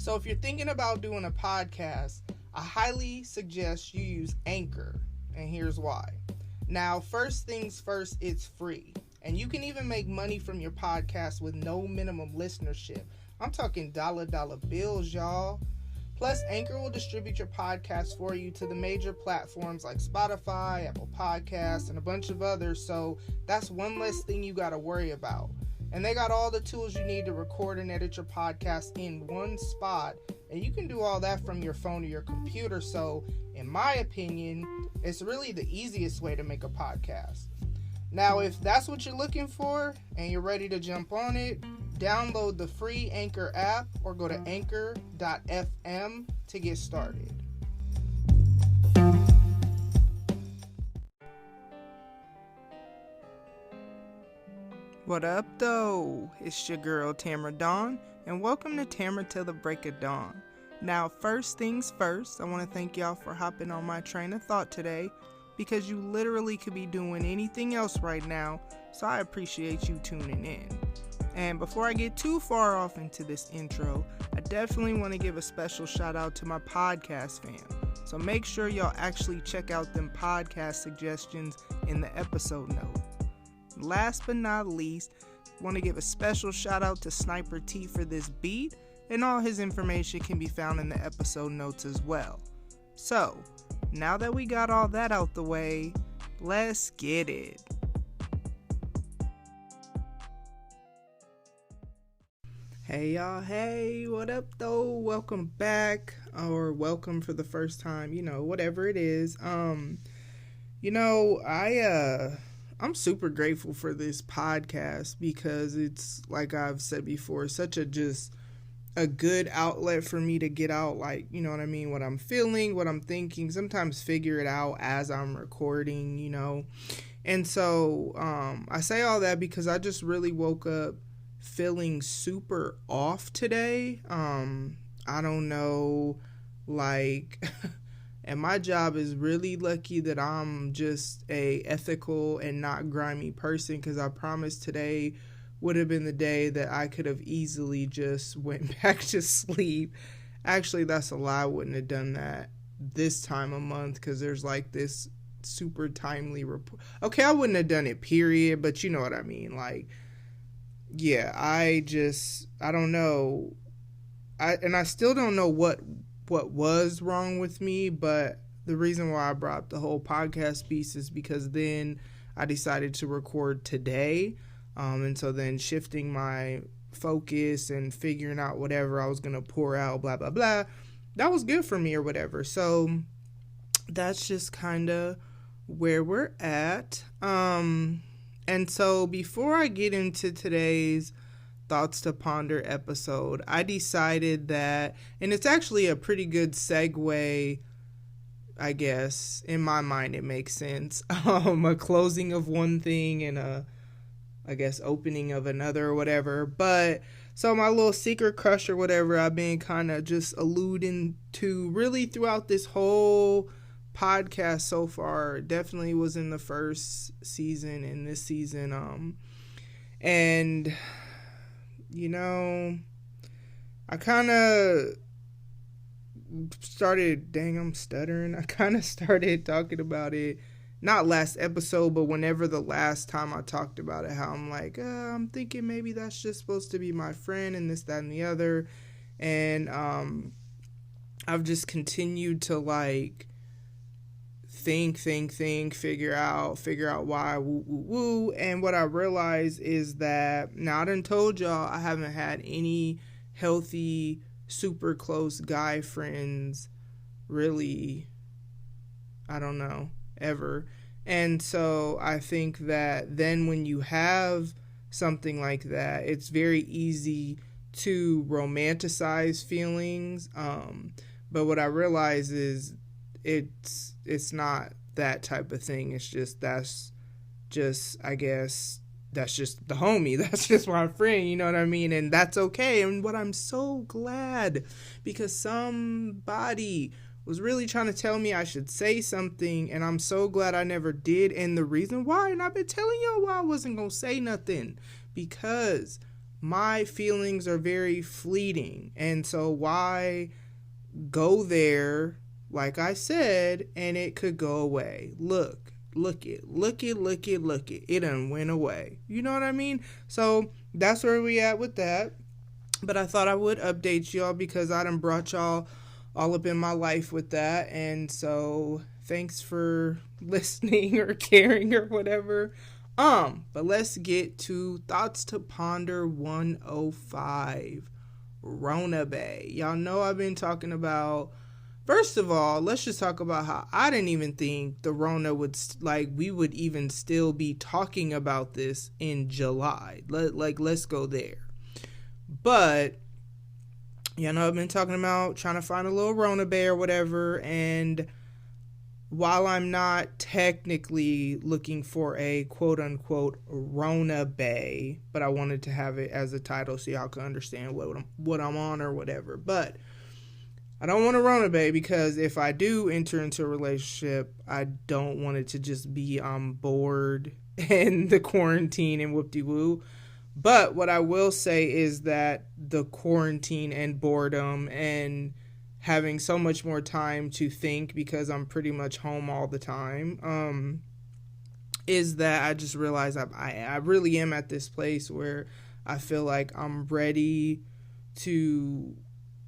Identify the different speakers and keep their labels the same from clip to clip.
Speaker 1: So if you're thinking about doing a podcast, I highly suggest you use Anchor, and here's why. Now, first things first, it's free, and you can even make money from your podcast with no minimum listenership. I'm talking dollar bills, y'all. Plus, Anchor will distribute your podcast for you to the major platforms like Spotify, Apple Podcasts, and a bunch of others, so that's one less thing you got to worry about. And they got all the tools you need to record and edit your podcast in one spot, and you can do all that from your phone or your computer, so in my opinion, it's really the easiest way to make a podcast. Now, if that's what you're looking for and you're ready to jump on it, download the free Anchor app or go to anchor.fm to get started. What up, though? It's your girl, Tamara Dawn, and welcome to Tamara Till the Break of Dawn. Now, first things first, I want to thank y'all for hopping on my train of thought today, because you literally could be doing anything else right now, so I appreciate you tuning in. And before I get too far off into this intro, I definitely want to give a special shout out to my podcast fam. So make sure y'all actually check out them podcast suggestions in the episode note. Last but not least, I want to give a special shout out to Sniper T for this beat, and all his information can be found in the episode notes as well. So, now that we got all that out the way, let's get it. Hey y'all, hey, what up though? Welcome back, or welcome for the first time, whatever it is. I'm super grateful for this podcast because it's, like I've said before, such a good outlet for me to get out, what I'm feeling, what I'm thinking, sometimes figure it out as I'm recording, And so I say all that because I just really woke up feeling super off today. I don't know, and my job is really lucky that I'm just a ethical and not grimy person, because I promise today would have been the day that I could have easily just went back to sleep. Actually, that's a lie. I wouldn't have done that this time of month because there's this super timely report. Okay, I wouldn't have done it, period, but you know what I mean. Yeah, I don't know. I still don't know what was wrong with me, but the reason why I brought up the whole podcast piece is because then I decided to record today. And so then shifting my focus and figuring out whatever I was going to pour out, blah, blah, blah, that was good for me or whatever. So that's just kind of where we're at. And so before I get into today's Thoughts to Ponder episode, I decided that, and it's actually a pretty good segue, I guess, in my mind it makes sense, a closing of one thing and a opening of another or whatever. But so my little secret crush or whatever I've been kind of just alluding to really throughout this whole podcast so far, definitely was in the first season and this season. And I kind of started, I'm stuttering. I kind of started talking about it, not last episode, but whenever the last time I talked about it, how I'm I'm thinking maybe that's just supposed to be my friend and this, that, and the other. And I've just continued to think, figure out why, woo. And what I realized is that, now I done told y'all I haven't had any healthy, super close guy friends, really, I don't know, ever. And so I think that then when you have something like that, it's very easy to romanticize feelings. But what I realize is it's not that type of thing. It's just, that's just the homie. That's just my friend, you know what I mean? And that's okay. And what I'm so glad, because somebody was really trying to tell me I should say something, and I'm so glad I never did. And the reason why, and I've been telling y'all why I wasn't gonna say nothing, because my feelings are very fleeting. And so why go there, like I said, and it could go away? Look it. It done went away. You know what I mean? So that's where we at with that. But I thought I would update y'all because I done brought y'all all up in my life with that. And so thanks for listening or caring or whatever. But let's get to Thoughts to Ponder 105. Rona Bae. Y'all know I've been talking about, first of all, let's just talk about how I didn't even think the Rona would, we would even still be talking about this in July. Let's go there. But, you know, I've been talking about trying to find a little Rona Bae or whatever, and while I'm not technically looking for a quote-unquote Rona Bae, but I wanted to have it as a title so y'all can understand what I'm on or whatever. But I don't want a Rona Bae because if I do enter into a relationship, I don't want it to just be I'm bored and the quarantine and whoop-de-woo. But what I will say is that the quarantine and boredom and having so much more time to think because I'm pretty much home all the time, is that I just realized I really am at this place where I feel like I'm ready to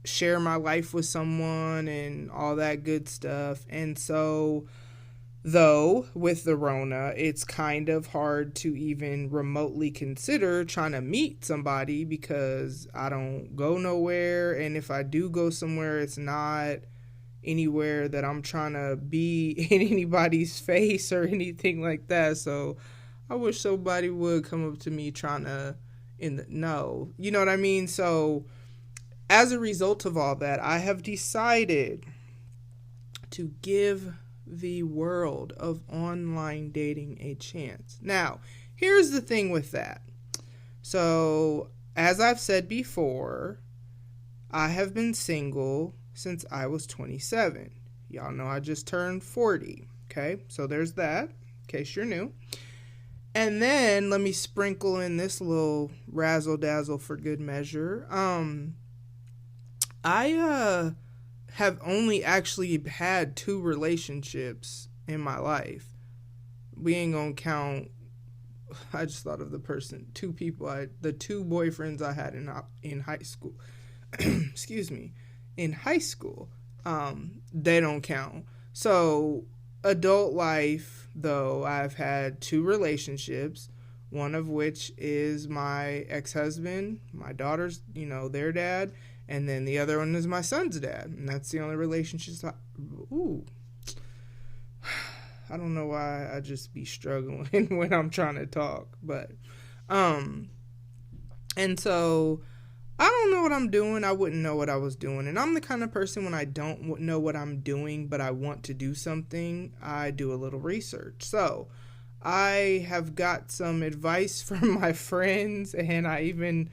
Speaker 1: share my life with someone and all that good stuff. And so, though, with the Rona, it's kind of hard to even remotely consider trying to meet somebody because I don't go nowhere. And if I do go somewhere, it's not anywhere that I'm trying to be in anybody's face or anything like that. So I wish somebody would come up to me trying to, no, you know what I mean? So as a result of all that, I have decided to give the world of online dating a chance. Now, here's the thing with that. So, as I've said before, I have been single since I was 27. Y'all know I just turned 40. Okay, so there's that, in case you're new. And then let me sprinkle in this little razzle dazzle for good measure. I have only actually had 2 relationships in my life. We ain't gonna count, I just thought of the 2 people, the 2 boyfriends I had in high school. Excuse me. In high school, they don't count. So, adult life, though, I've had 2 relationships, one of which is my ex-husband, my daughter's, their dad, and then the other one is my son's dad. And that's the only relationships I don't know why I just be struggling when I'm trying to talk. But, and so I don't know what I'm doing. I wouldn't know what I was doing. And I'm the kind of person when I don't know what I'm doing, but I want to do something, I do a little research. So I have got some advice from my friends, and I even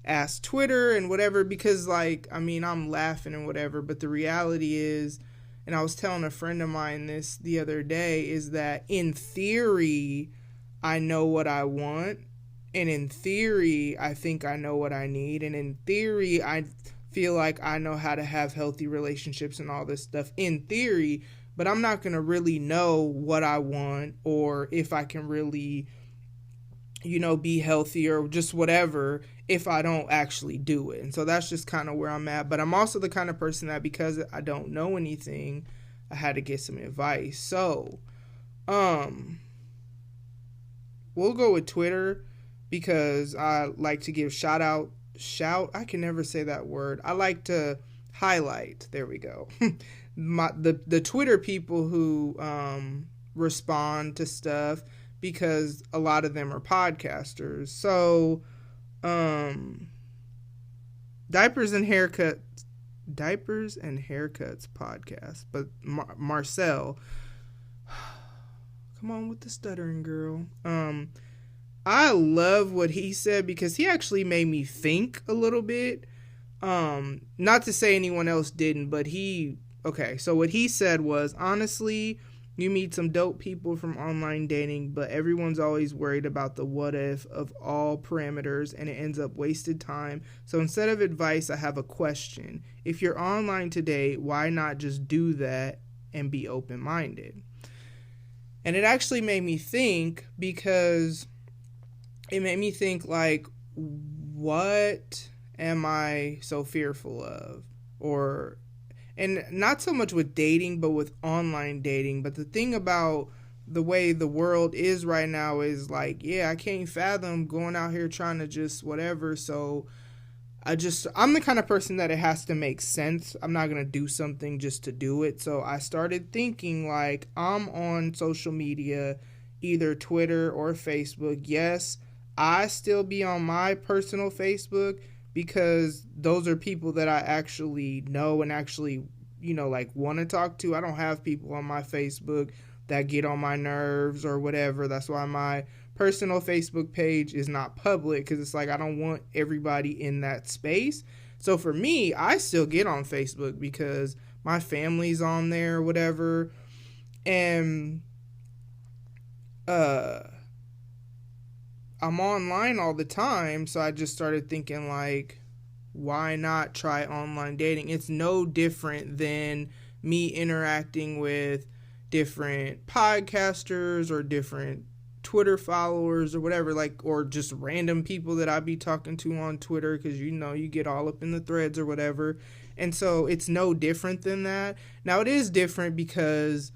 Speaker 1: asked Twitter and whatever, because I'm laughing and whatever, but the reality is, and I was telling a friend of mine this the other day, is that in theory, I know what I want, and in theory, I think I know what I need, and in theory, I feel like I know how to have healthy relationships and all this stuff, in theory, but I'm not going to really know what I want, or if I can really, be healthy or just whatever, if I don't actually do it. And so that's just kind of where I'm at. But I'm also the kind of person that, because I don't know anything, I had to get some advice. So, we'll go with Twitter, because I like to give I can never say that word. I like to highlight, there we go, the Twitter people who respond to stuff, because a lot of them are podcasters. So, Diapers and Haircuts podcast. But Marcel, come on with the stuttering, girl. I love what he said, because he actually made me think a little bit. Not to say anyone else didn't, but so what he said was, honestly, You meet some dope people from online dating, but everyone's always worried about the what if of all parameters, and it ends up wasted time. So instead of advice, I have a question. If you're online today, why not just do that and be open-minded? And it actually made me think, because it made me think, like, what am I so fearful of? And not so much with dating, but with online dating. But the thing about the way the world is right now is like, yeah, I can't fathom going out here trying to just whatever. So I'm the kind of person that it has to make sense. I'm not going to do something just to do it. So I started thinking, like, I'm on social media, either Twitter or Facebook. Yes, I still be on my personal Facebook, because those are people that I actually know and actually, like, want to talk to. I don't have people on my Facebook that get on my nerves or whatever. That's why my personal Facebook page is not public, because it's like I don't want everybody in that space. So for me, I still get on Facebook because my family's on there or whatever. And I'm online all the time, so I just started thinking, like, why not try online dating? It's no different than me interacting with different podcasters or different Twitter followers or whatever, like, or just random people that I be talking to on Twitter, because you get all up in the threads or whatever. And so it's no different than that. Now, it is different because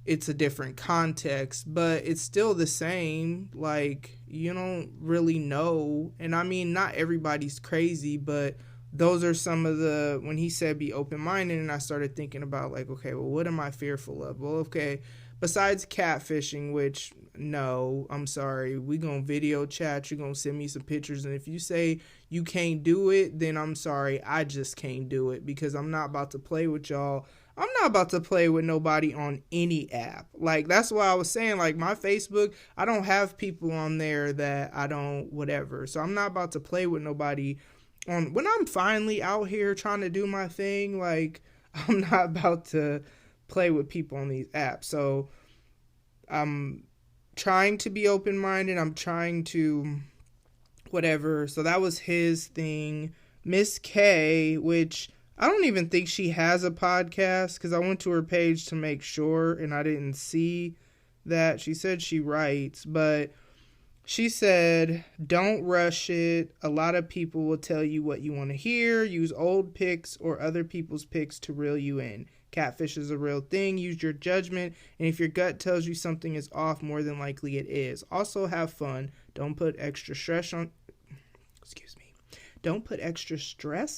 Speaker 1: it's a different context, but it's still the same. Like, you don't really know. And I mean, not everybody's crazy, but those are some of the, when he said be open-minded, and I started thinking about, like, okay, well, what am I fearful of? Well, okay, besides catfishing, which, no, I'm sorry, we gonna video chat, you're gonna send me some pictures, and if you say you can't do it, then I'm sorry, I just can't do it, because I'm not about to play with y'all. I'm not about to play with nobody on any app. Like, that's why I was saying, like, my Facebook, I don't have people on there that I don't whatever. So I'm not about to play with nobody on, when I'm finally out here trying to do my thing. Like, I'm not about to play with people on these apps. So I'm trying to be open-minded. I'm trying to whatever. So that was his thing. Miss K, which I don't even think she has a podcast, because I went to her page to make sure and I didn't see that. She said she writes, but she said, don't rush it. A lot of people will tell you what you want to hear. Use old pics or other people's pics to reel you in. Catfish is a real thing. Use your judgment. And if your gut tells you something is off, more than likely it is. Also, have fun. Don't put extra stress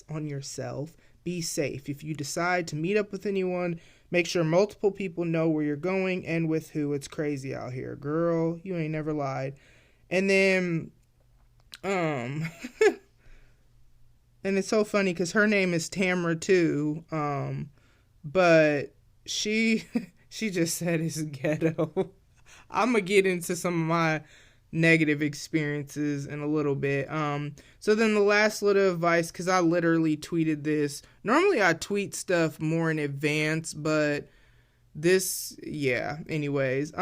Speaker 1: on yourself. Be safe. If you decide to meet up with anyone, make sure multiple people know where you're going and with who. It's crazy out here. Girl, you ain't never lied. And then, and it's so funny because her name is Tamara too, but she just said it's ghetto. I'm going to get into some of my negative experiences in a little bit. So then the last little advice, because I literally tweeted this. Normally I tweet stuff more in advance, but this, yeah, anyways.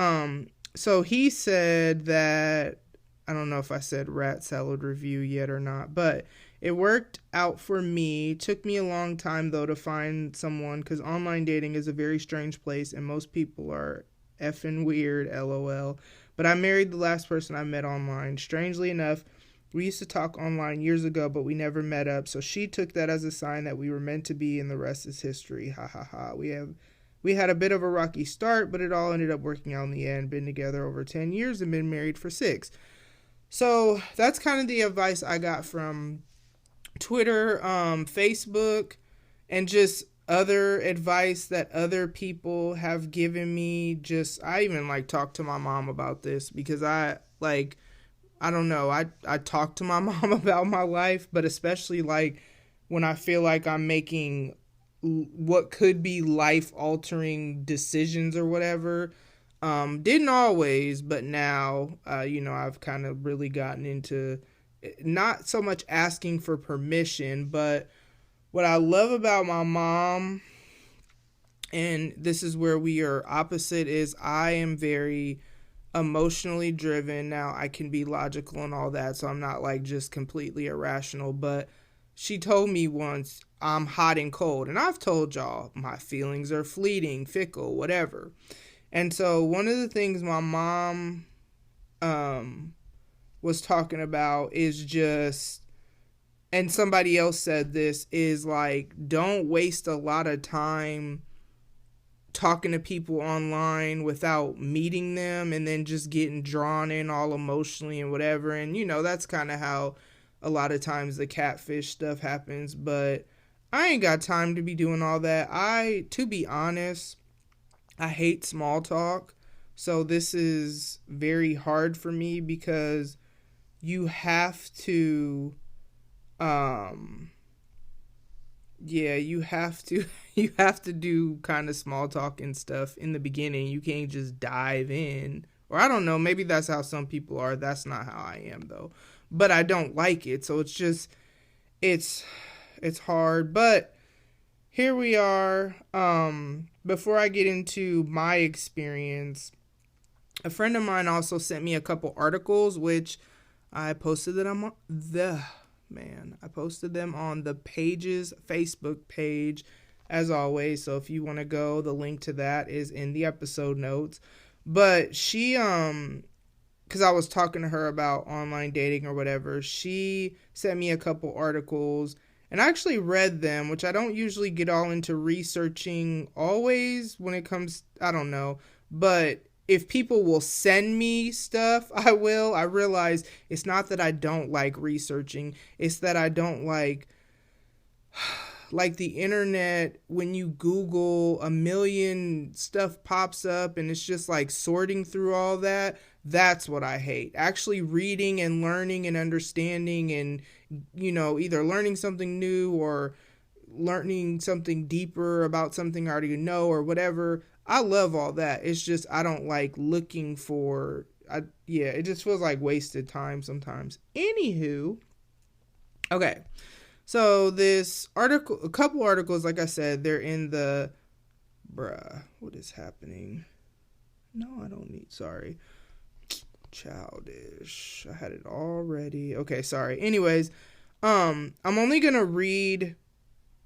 Speaker 1: So he said that, I don't know if I said rat salad review yet or not, but it worked out for me. Took me a long time though to find someone, because online dating is a very strange place and most people are effing weird, LOL. But I married the last person I met online. Strangely enough, we used to talk online years ago, but we never met up. So she took that as a sign that we were meant to be, and the rest is history. Ha ha ha. We had a bit of a rocky start, but it all ended up working out in the end. Been together over 10 years and been married for 6. So that's kind of the advice I got from Twitter, Facebook, and just other advice that other people have given me. I even talked to my mom about this, because I don't know, I talk to my mom about my life, but especially when I feel like I'm making what could be life altering decisions or whatever. Didn't always, but now, I've kind of really gotten into not so much asking for permission, but what I love about my mom And this is where we are opposite, is I am very emotionally driven. Now I can be logical and all that, so I'm not like just completely irrational, but she told me once I'm hot and cold, and I've told y'all my feelings are fleeting, fickle, whatever. And so one of the things my mom was talking about is just, and somebody else said this, is like, don't waste a lot of time talking to people online without meeting them and then just getting drawn in all emotionally and whatever. And that's kind of how a lot of times the catfish stuff happens, but I ain't got time to be doing all that. To be honest, I hate small talk. So this is very hard for me because you have to you have to do kind of small talk and stuff in the beginning. You can't just dive in. Or I don't know, maybe that's how some people are. That's not how I am though. But I don't like it. So it's just it's hard, but here we are. Before I get into my experience, a friend of mine also sent me a couple articles, which I posted them on the Pages Facebook page, as always. So if you want to go, the link to that is in the episode notes. But she, because I was talking to her about online dating or whatever, she sent me a couple articles, and I actually read them, which I don't usually get all into researching always when it comes, I don't know, but if people will send me stuff, I will. I realize it's not that I don't like researching. It's that I don't like the internet. When you Google, a million stuff pops up and it's just like sorting through all that. That's what I hate. Actually reading and learning and understanding and, either learning something new or learning something deeper about something I already know or whatever. I love all that. It's just I don't like looking for, it just feels like wasted time sometimes. Anywho, okay. So this article, a couple articles, like I said, they're in the, what is happening? No, I don't need, sorry. Childish. I had it already. Okay, sorry. Anyways, I'm only going to read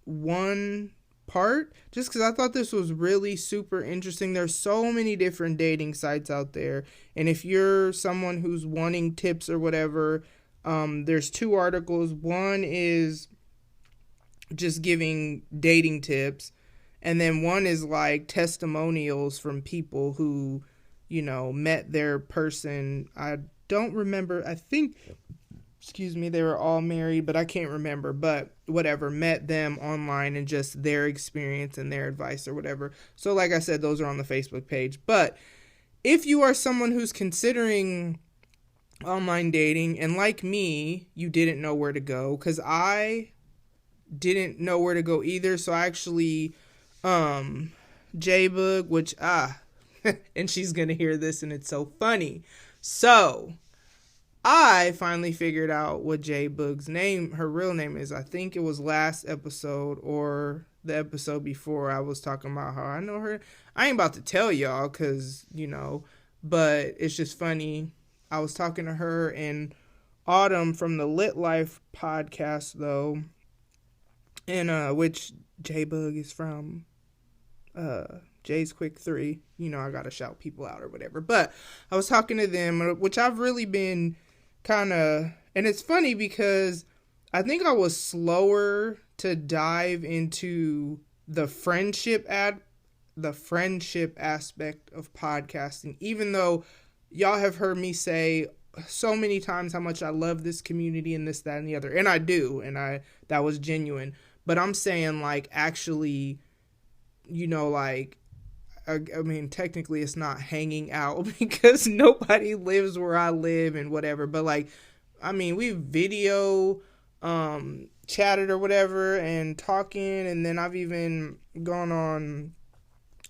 Speaker 1: one part just because I thought this was really super interesting. There's so many different dating sites out there, and if you're someone who's wanting tips or whatever, there's two articles. One is just giving dating tips, and then one is like testimonials from people who met their person. I don't remember, I think they were all married, but I can't remember, but whatever, met them online and just their experience and their advice or whatever. So like I said, those are on the Facebook page. But if you are someone who's considering online dating, and like me, you didn't know where to go, because I didn't know where to go either. So I actually, J-Boog, which, and she's going to hear this and it's so funny. So I finally figured out what J-Boog's name, her real name is. I think it was last episode or the episode before. I was talking about how I know her. I ain't about to tell y'all because, but it's just funny. I was talking to her in Autumn from the Lit Life podcast, though, and which J-Boog is from. Jay's Quick 3. I gotta shout people out or whatever. But I was talking to them, which I've really been kind of, and it's funny because I think I was slower to dive into the friendship aspect of podcasting, even though y'all have heard me say so many times how much I love this community and this, that, and the other. And I do. And that was genuine. But I'm saying like actually, I mean, technically it's not hanging out because nobody lives where I live and whatever. But like, I mean, we video chatted or whatever and talking. And then I've even gone on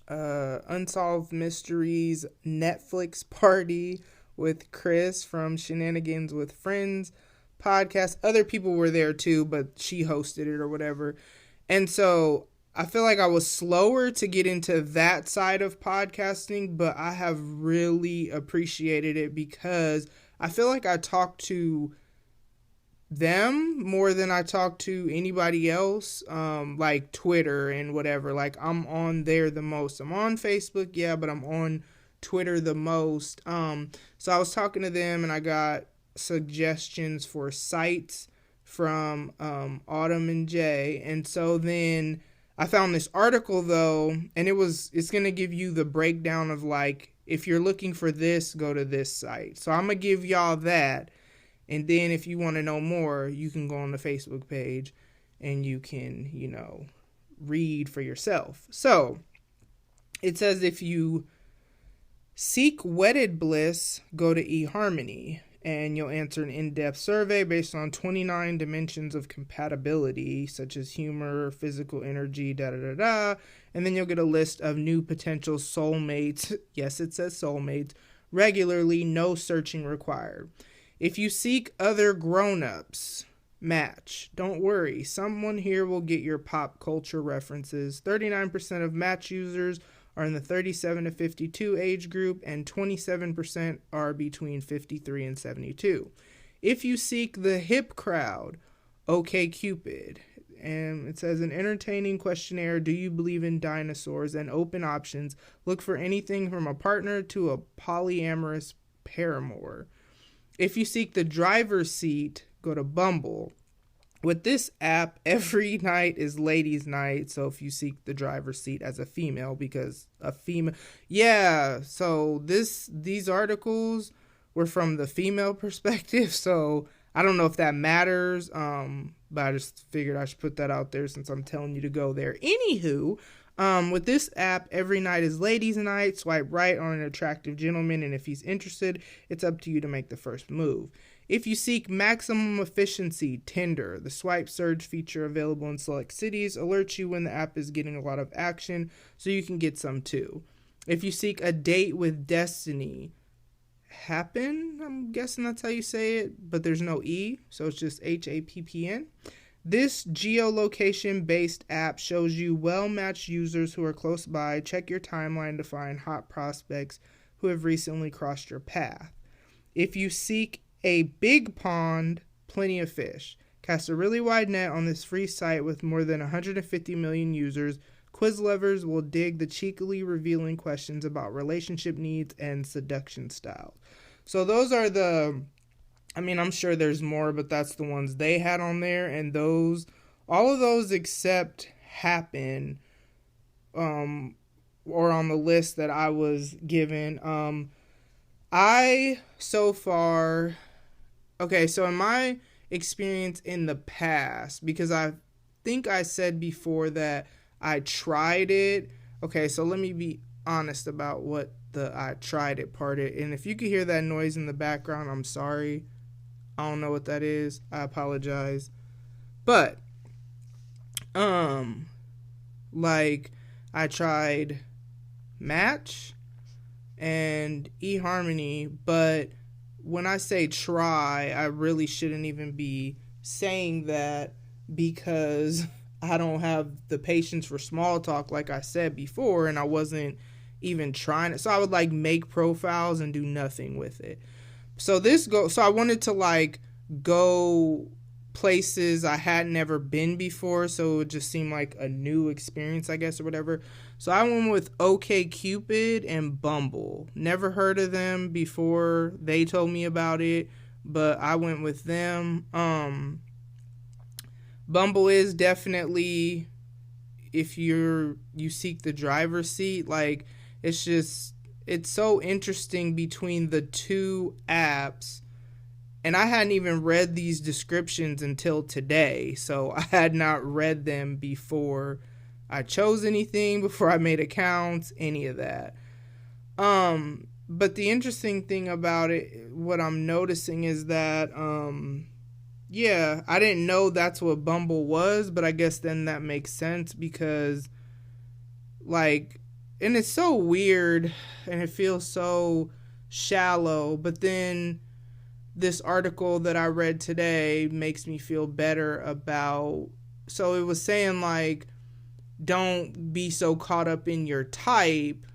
Speaker 1: Unsolved Mysteries Netflix party with Chris from Shenanigans with Friends podcast. Other people were there too, but she hosted it or whatever. And so I feel like I was slower to get into that side of podcasting, but I have really appreciated it because I feel like I talk to them more than I talk to anybody else, like Twitter and whatever. Like, I'm on there the most. I'm on Facebook, yeah, but I'm on Twitter the most. So I was talking to them and I got suggestions for sites from Autumn and Jay. And so then I found this article though, and it's going to give you the breakdown of like, if you're looking for this, go to this site. So I'm going to give y'all that. And then if you want to know more, you can go on the Facebook page and you can, read for yourself. So it says if you seek wedded bliss, go to eHarmony. And you'll answer an in-depth survey based on 29 dimensions of compatibility, such as humor, physical energy, da-da-da-da. And then you'll get a list of new potential soulmates. Yes, it says soulmates. Regularly, no searching required. If you seek other grown-ups, Match. Don't worry, someone here will get your pop culture references. 39% of Match users are in the 37 to 52 age group, and 27% are between 53 and 72. If you seek the hip crowd, OkCupid. And it says an entertaining questionnaire, do you believe in dinosaurs, and open options. Look for anything from a partner to a polyamorous paramour. If you seek the driver's seat, go to Bumble. With this app, every night is ladies' night. So if you seek the driver's seat as a female, because a female, yeah. So these articles were from the female perspective. So I don't know if that matters. But I just figured I should put that out there since I'm telling you to go there. Anywho, with this app, every night is ladies' night. Swipe right on an attractive gentleman, and if he's interested, it's up to you to make the first move. If you seek maximum efficiency, Tinder. The swipe surge feature available in select cities alerts you when the app is getting a lot of action, so you can get some too. If you seek a date with destiny, Happen, I'm guessing that's how you say it, but there's no E, so it's just HAPPN. This geolocation-based app shows you well-matched users who are close by. Check your timeline to find hot prospects who have recently crossed your path. If you seek a big pond, plenty of fish. Cast a really wide net on this free site with more than 150 million users. Quiz lovers will dig the cheekily revealing questions about relationship needs and seduction styles. So those are I'm sure there's more, but that's the ones they had on there. And all of those except Happen, or on the list that I was given. So in my experience in the past, because I think I said before that I tried it. Okay, so let me be honest about what the I tried it part is. And if you could hear that noise in the background, I'm sorry. I don't know what that is. I apologize. But, I tried Match and eHarmony, but when I say try, I really shouldn't even be saying that because I don't have the patience for small talk like I said before, and I wasn't even trying it. So I would make profiles and do nothing with it. So I wanted to go places I hadn't ever been before, so it would just seem like a new experience, I guess, or whatever. So I went with OkCupid and Bumble. Never heard of them before they told me about it, but I went with them. Bumble is definitely, if you seek the driver's seat, it's so interesting between the two apps. And I hadn't even read these descriptions until today, so I had not read them before I chose anything, before I made accounts, any of that. But the interesting thing about it, what I'm noticing is that, I didn't know that's what Bumble was, but I guess then that makes sense because, and it's so weird and it feels so shallow, but then this article that I read today makes me feel better about, so it was saying don't be so caught up in your type,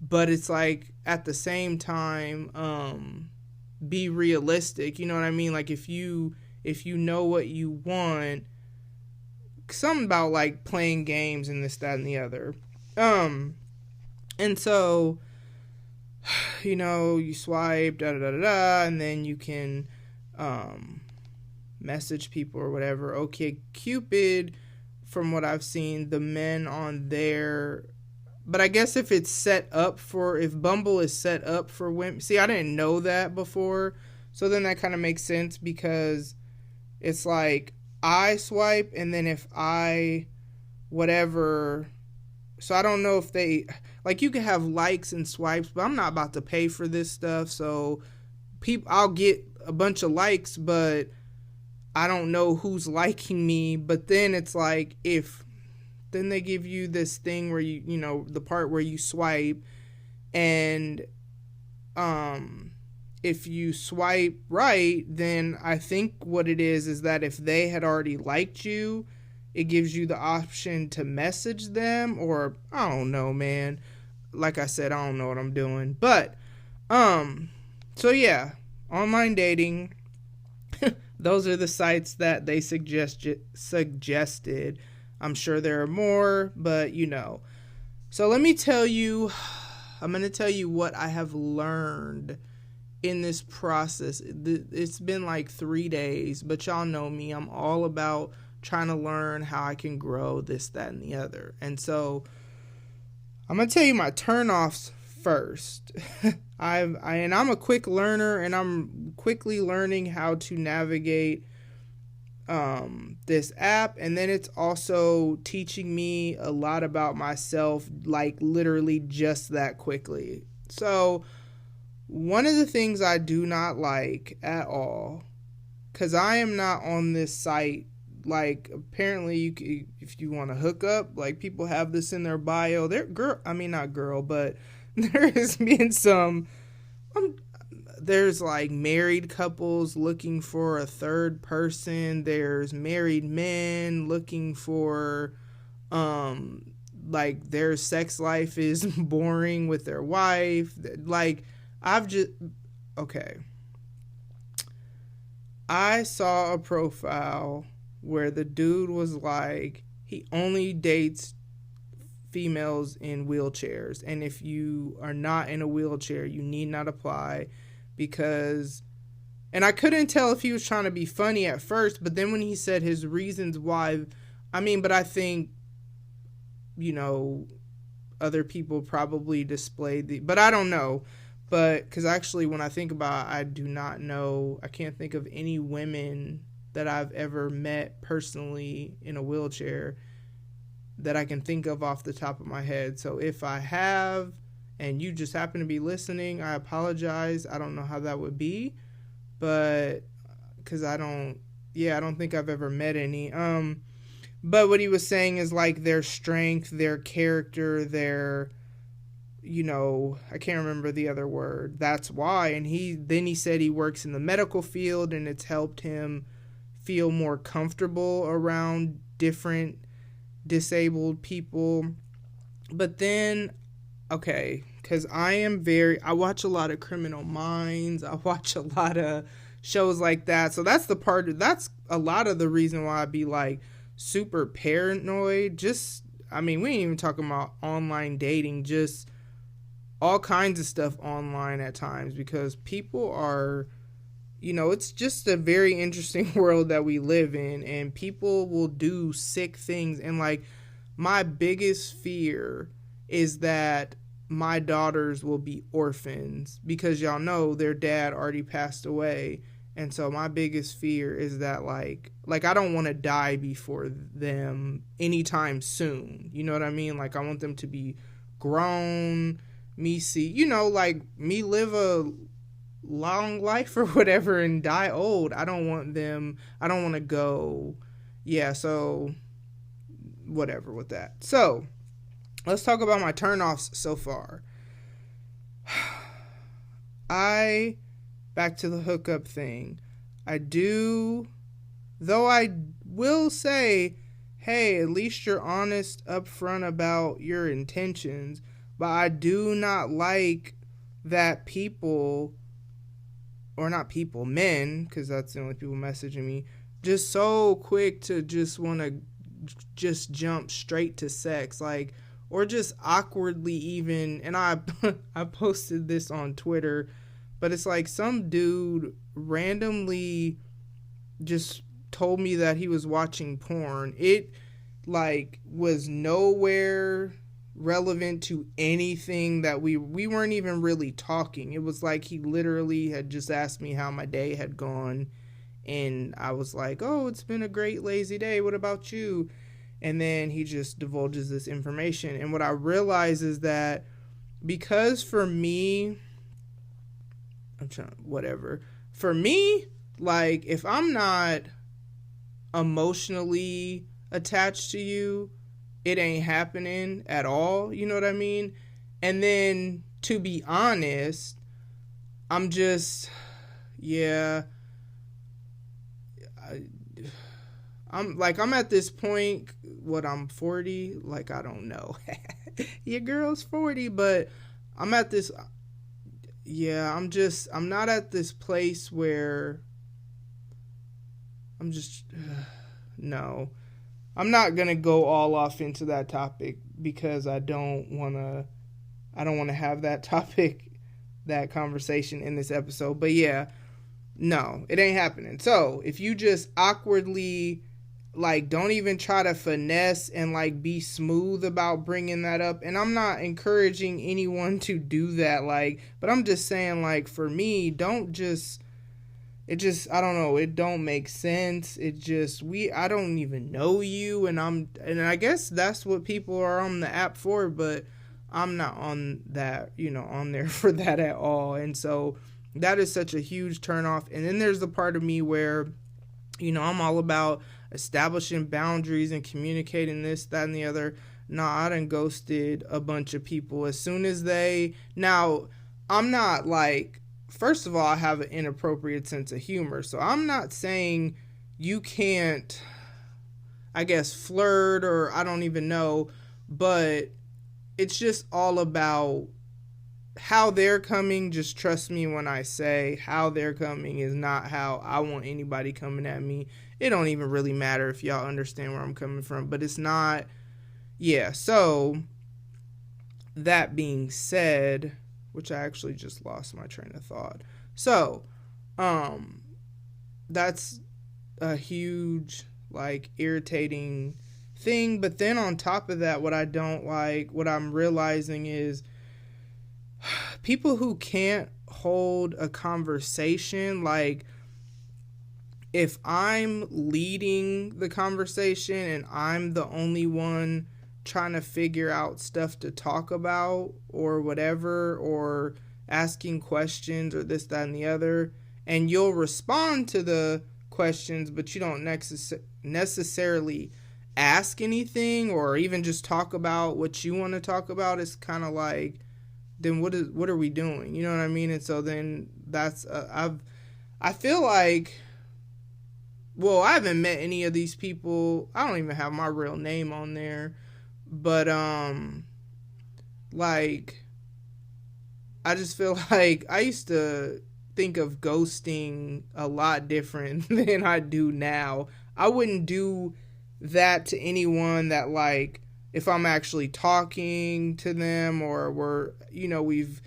Speaker 1: but it's like at the same time, be realistic. You know what I mean? Like if you know what you want, something about like playing games and this, that, and the other. And so, you know, you swipe, da da da da, and then you can message people or whatever. Okay, Cupid, from what I've seen, the men on there, but I guess if it's set up for, if Bumble is set up for women, see, I didn't know that before, so then that kind of makes sense, because it's like I swipe, and then if I whatever, so I don't know if they, like, you can have likes and swipes, but I'm not about to pay for this stuff, so I'll get a bunch of likes, but I don't know who's liking me. But then it's like, then they give you this thing where you know, the part where you swipe, and if you swipe right, then I think what it is that if they had already liked you, it gives you the option to message them, or I don't know, man. Like I said, I don't know what I'm doing. But so yeah, online dating. Those are the sites that they suggested. I'm sure there are more, but you know. So let me tell you, I'm going to tell you what I have learned in this process. It's been like 3 days, but y'all know me. I'm all about trying to learn how I can grow this, that, and the other. And so I'm going to tell you my turnoffs first. I'm a quick learner, and I'm quickly learning how to navigate this app, and then it's also teaching me a lot about myself, like literally just that quickly. So one of the things I do not like at all, because I am not on this site, like apparently if you want to hook up, like people have this in their bio. But there has been some, there's like married couples looking for a third person. There's married men looking for, like their sex life is boring with their wife. Like okay. I saw a profile where the dude was like, he only dates females in wheelchairs, and if you are not in a wheelchair, you need not apply, because, and I couldn't tell if he was trying to be funny at first, but then when he said his reasons why, but I think, you know, other people probably displayed but I don't know, but because actually when I think about it, I do not know, I can't think of any women that I've ever met personally in a wheelchair that I can think of off the top of my head. So if I have, and you just happen to be listening, I apologize. I don't know how that would be, but because I don't think I've ever met any. But what he was saying is like their strength, their character, their, you know, I can't remember the other word. That's why. And he said he works in the medical field, and it's helped him feel more comfortable around different disabled people. But then, okay, because I watch a lot of Criminal Minds, I watch a lot of shows like that, so that's a lot of the reason why I'd be like super paranoid. Just, we ain't even talking about online dating, just all kinds of stuff online at times, because people are, you know, it's just a very interesting world that we live in, and people will do sick things. And like, my biggest fear is that my daughters will be orphans, because y'all know their dad already passed away. And so my biggest fear is that like I don't want to die before them anytime soon. You know what I mean? Like, I want them to be grown, me live a long life or whatever and die old. I don't want to go. Yeah, so whatever with that. So let's talk about my turnoffs so far. Back to the hookup thing. I will say hey, at least you're honest upfront about your intentions. But I do not like that people, or not people, men, because that's the only people messaging me, just so quick to just want to just jump straight to sex, like, or just awkwardly even, and I I posted this on Twitter, but it's like some dude randomly just told me that he was watching porn. It like was nowhere relevant to anything that we weren't even really talking. It was like he literally had just asked me how my day had gone, and I was like, oh, it's been a great lazy day, what about you? And then he just divulges this information. And what I realize is that because for me, for me, like, if I'm not emotionally attached to you, it ain't happening at all, you know what I mean? And then, to be honest, I'm just, yeah, I'm at this point, I'm 40, like, I don't know. Your girl's 40, but I'm at this, yeah, I'm not at this place where I'm just, no. I'm not going to go all off into that topic because I don't want to have that topic, that conversation in this episode. But yeah, no, it ain't happening. So if you just awkwardly, like, don't even try to finesse and, like, be smooth about bringing that up. And I'm not encouraging anyone to do that, like, but I'm just saying, like, for me, don't just, it just, I don't know, it don't make sense. It just, I don't even know you, and I guess that's what people are on the app for, but I'm not on that, on there for that at all. And so that is such a huge turnoff. And then there's the part of me where, I'm all about establishing boundaries and communicating this, that, and the other. Nah, I done ghosted a bunch of people as soon as now, I'm not like, first of all, I have an inappropriate sense of humor. So I'm not saying you can't, I guess, flirt, or I don't even know. But it's just all about how they're coming. Just trust me when I say how they're coming is not how I want anybody coming at me. It don't even really matter if y'all understand where I'm coming from. But it's not, yeah. So that being said, which I actually just lost my train of thought. So, that's a huge, like, irritating thing. But then on top of that, what I don't like, what I'm realizing is people who can't hold a conversation, like, if I'm leading the conversation and I'm the only one trying to figure out stuff to talk about or whatever, or asking questions or this, that, and the other, and you'll respond to the questions, but you don't necessarily ask anything or even just talk about what you want to talk about, it's kind of like, then what are we doing? You know what I mean? And so then that's, I feel like, well, I haven't met any of these people. I don't even have my real name on there. But, like, I just feel like I used to think of ghosting a lot different than I do now. I wouldn't do that to anyone that, like, if I'm actually talking to them or we've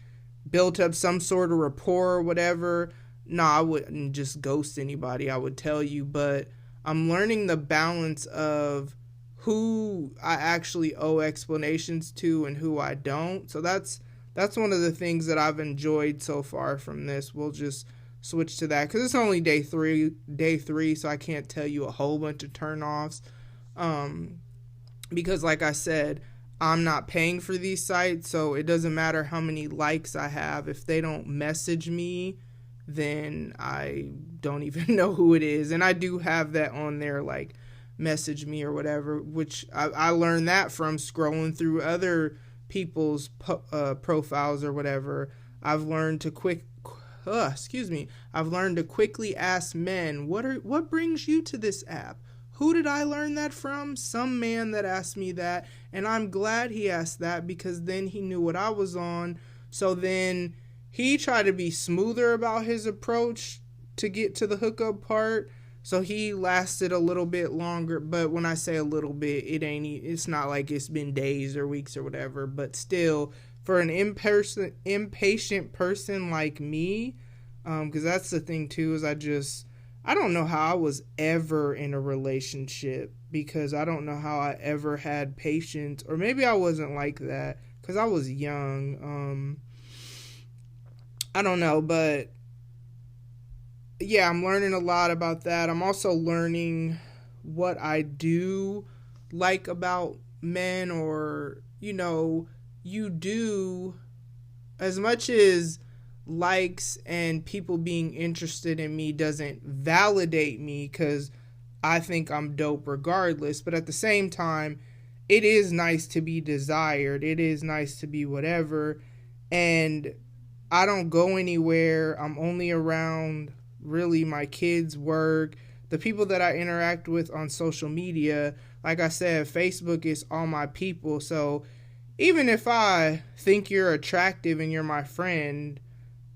Speaker 1: built up some sort of rapport or whatever. No, I wouldn't just ghost anybody. I would tell you, but I'm learning the balance of who I actually owe explanations to and who I don't. So that's one of the things that I've enjoyed so far from this. We'll just switch to that because it's only day three, so I can't tell you a whole bunch of turnoffs. Because like I said, I'm not paying for these sites, so it doesn't matter how many likes I have. If they don't message me, then I don't even know who it is. And I do have that on there, like, message me or whatever, which I learned that from scrolling through other people's profiles or whatever. I've learned to quickly ask men, what brings you to this app? Who did I learn that from? Some man that asked me that, and I'm glad he asked that because then he knew what I was on. So then he tried to be smoother about his approach to get to the hookup part. So he lasted a little bit longer, but when I say a little bit, it's not like it's been days or weeks or whatever, but still, for an impatient person like me, because that's the thing too, is I don't know how I was ever in a relationship, because I don't know how I ever had patience, or maybe I wasn't like that, because I was young. I don't know, but yeah, I'm learning a lot about that. I'm also learning what I do like about men, or, you do, as much as likes and people being interested in me doesn't validate me, because I think I'm dope regardless, but at the same time, it is nice to be desired. It is nice to be whatever, and I don't go anywhere. I'm only around really my kids, work, the people that I interact with on social media. Like I said, Facebook is all my people. So even if I think you're attractive and you're my friend,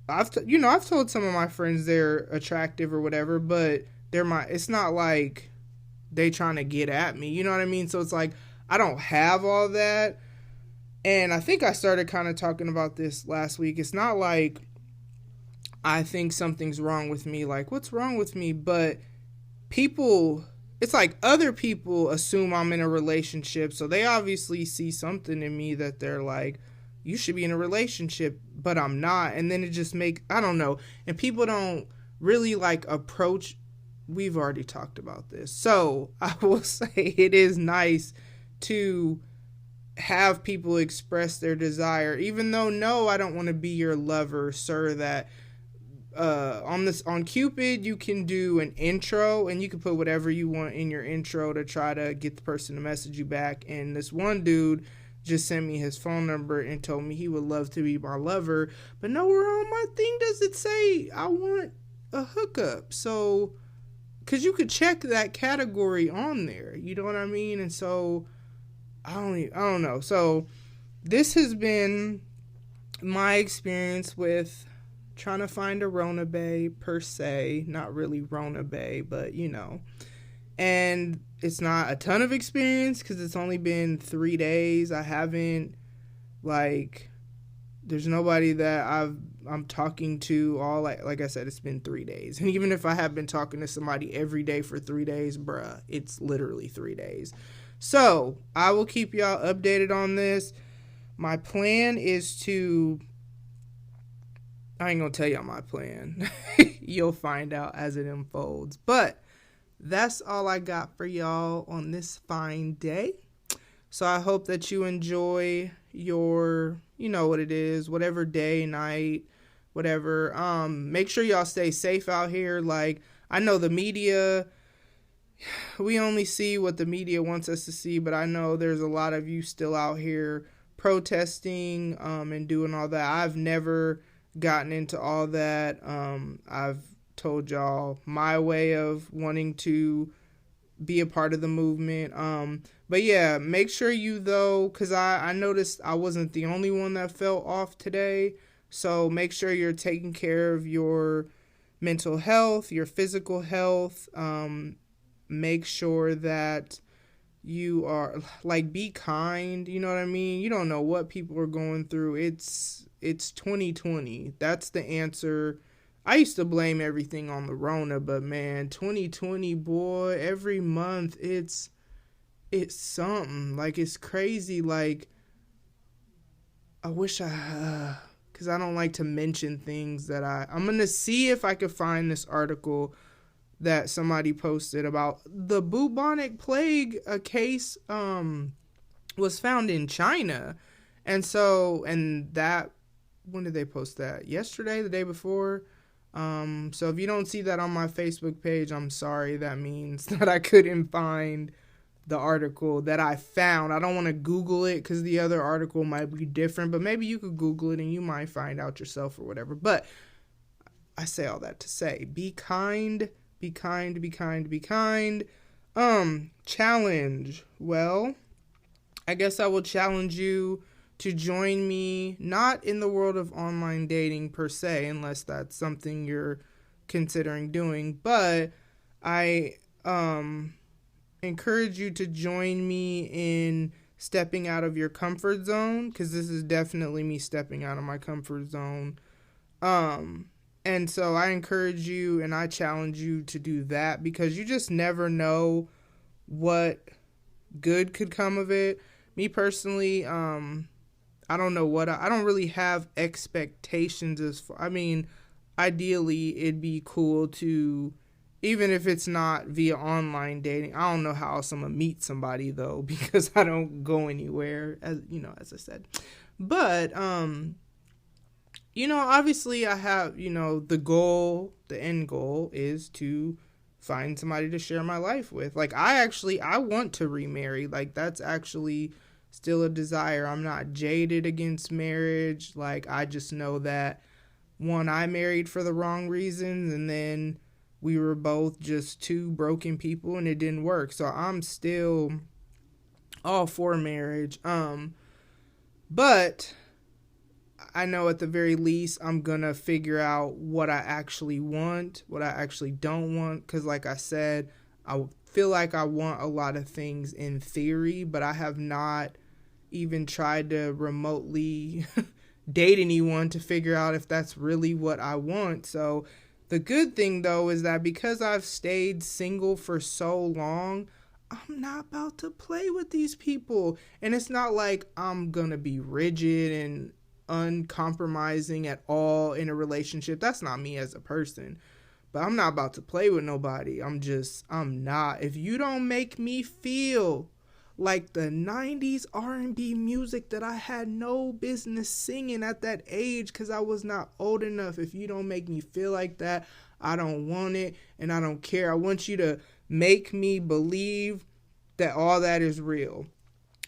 Speaker 1: I've told some of my friends they're attractive or whatever, but it's not like they trying to get at me. You know what I mean? So it's like, I don't have all that. And I think I started kind of talking about this last week. It's not like I think something's wrong with me, like, what's wrong with me? But it's like other people assume I'm in a relationship, so they obviously see something in me that they're like, you should be in a relationship, but I'm not. And then it just I don't know. And people don't really like approach. We've already talked about this. So I will say it is nice to have people express their desire, even though, no, I don't want to be your lover, sir, that on Cupid, you can do an intro, and you can put whatever you want in your intro to try to get the person to message you back. And this one dude just sent me his phone number and told me he would love to be my lover, but nowhere on my thing does it say I want a hookup. So, because you could check that category on there, you know what I mean? And so I don't know. So this has been my experience with trying to find a Rona Bae, per se. Not really Rona Bae, but and it's not a ton of experience because it's only been 3 days. I haven't, there's nobody that I'm talking to all, like I said, it's been 3 days. And even if I have been talking to somebody every day for 3 days, bruh, it's literally 3 days. So I will keep y'all updated on this. My plan is I ain't gonna tell y'all my plan. You'll find out as it unfolds. But that's all I got for y'all on this fine day. So I hope that you enjoy your, what it is, whatever day, night, whatever. Make sure y'all stay safe out here. I know the media, we only see what the media wants us to see, but I know there's a lot of you still out here protesting and doing all that. I've never gotten into all that. I've told y'all my way of wanting to be a part of the movement. But yeah, make sure because I noticed I wasn't the only one that felt off today. So make sure you're taking care of your mental health, your physical health. Make sure that you are, be kind, you know what I mean? You don't know what people are going through. It's 2020. That's the answer. I used to blame everything on the Rona, but man, 2020, boy, every month it's something. It's crazy. I wish because I don't like to mention things that I'm going to see if I could find this article that somebody posted about the bubonic plague. A case was found in China. And that, when did they post that? Yesterday, the day before? So if you don't see that on my Facebook page, I'm sorry. That means that I couldn't find the article that I found. I don't want to Google it because the other article might be different, but maybe you could Google it and you might find out yourself or whatever. But I say all that to say, be kind, be kind, be kind, be kind. Challenge. Well, I guess I will challenge you to join me, not in the world of online dating per se, unless that's something you're considering doing, but I encourage you to join me in stepping out of your comfort zone, because this is definitely me stepping out of my comfort zone. And so I encourage you and I challenge you to do that, because you just never know what good could come of it. Me personally, I don't know what I don't really have expectations as far. I mean, ideally it'd be cool to, even if it's not via online dating. I don't know how else I'm gonna meet somebody though, because I don't go anywhere, as I said. But obviously I have, the end goal is to find somebody to share my life with. Like, I want to remarry. Like, that's actually still a desire. I'm not jaded against marriage. Like, I just know that, one, I married for the wrong reasons, and then we were both just two broken people and it didn't work. So I'm still all for marriage. But I know at the very least I'm gonna figure out what I actually want, what I actually don't want. Because like I said, I feel like I want a lot of things in theory, but I have not even tried to remotely date anyone to figure out if that's really what I want. So the good thing though is that because I've stayed single for so long, I'm not about to play with these people. And it's not like I'm gonna be rigid and uncompromising at all in a relationship. That's not me as a person. But I'm not about to play with nobody. I'm not. If you don't make me feel like the 90s R&B music that I had no business singing at that age because I was not old enough, if you don't make me feel like that, I don't want it and I don't care. I want you to make me believe that all that is real.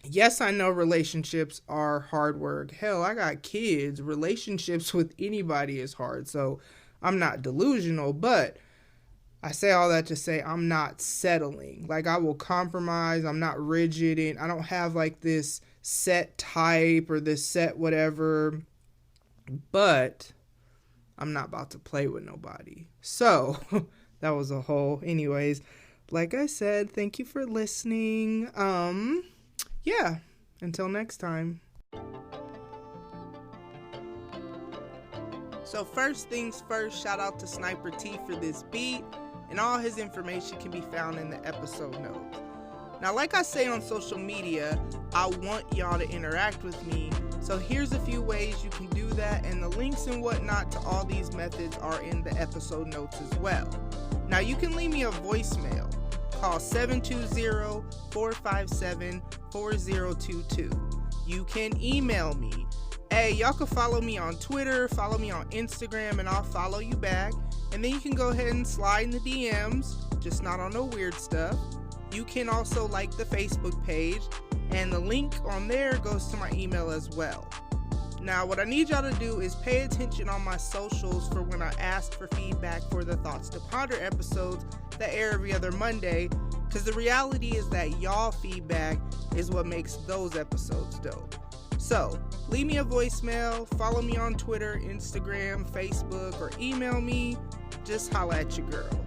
Speaker 1: Yes, I know relationships are hard work. Hell, I got kids. Relationships with anybody is hard. So I'm not delusional, but I say all that to say I'm not settling. Like, I will compromise. I'm not rigid, and I don't have like this set type or this set whatever, but I'm not about to play with nobody. So that was a whole. Anyways, like I said, thank you for listening. Yeah, until next time. So first things first, shout out to Sniper T for this beat, and all his information can be found in the episode notes. Now, like I say on social media, I want y'all to interact with me, so here's a few ways you can do that, and the links and whatnot to all these methods are in the episode notes as well. Now, you can leave me a voicemail. Call 720-457-4022. You can email me. Hey, y'all can follow me on Twitter, follow me on Instagram, and I'll follow you back. And then you can go ahead and slide in the DMs, just not on no weird stuff. You can also like the Facebook page, and the link on there goes to my email as well. Now, what I need y'all to do is pay attention on my socials for when I ask for feedback for the Thoughts to Ponder episodes that air every other Monday, because the reality is that y'all feedback is what makes those episodes dope. So, leave me a voicemail, follow me on Twitter, Instagram, Facebook, or email me. Just holla at your girl.